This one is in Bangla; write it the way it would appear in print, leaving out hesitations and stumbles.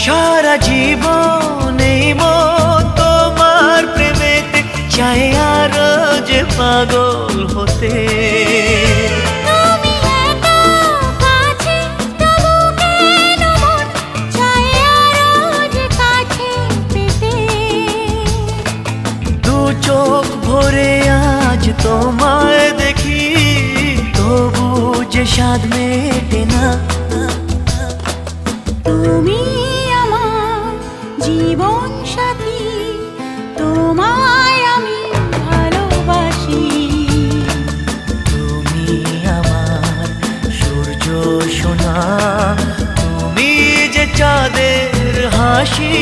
সারা জীবন এই মন তোমার প্রেমেতে চাই আরো যে পাগল হতে। তুমি এত কাছে তবু কেন মন চায় আরো যে কাছে পেতে। দু চোখ ভরে আজ তোমায় দেখি, তবু যে স্বাদ মেটে না। তুমি আমার জীবন সাথী, তোমায় আমি ভালোবাসি। তুমি আমার সূর্য সোনা, তুমি যে চাঁদের হাসি।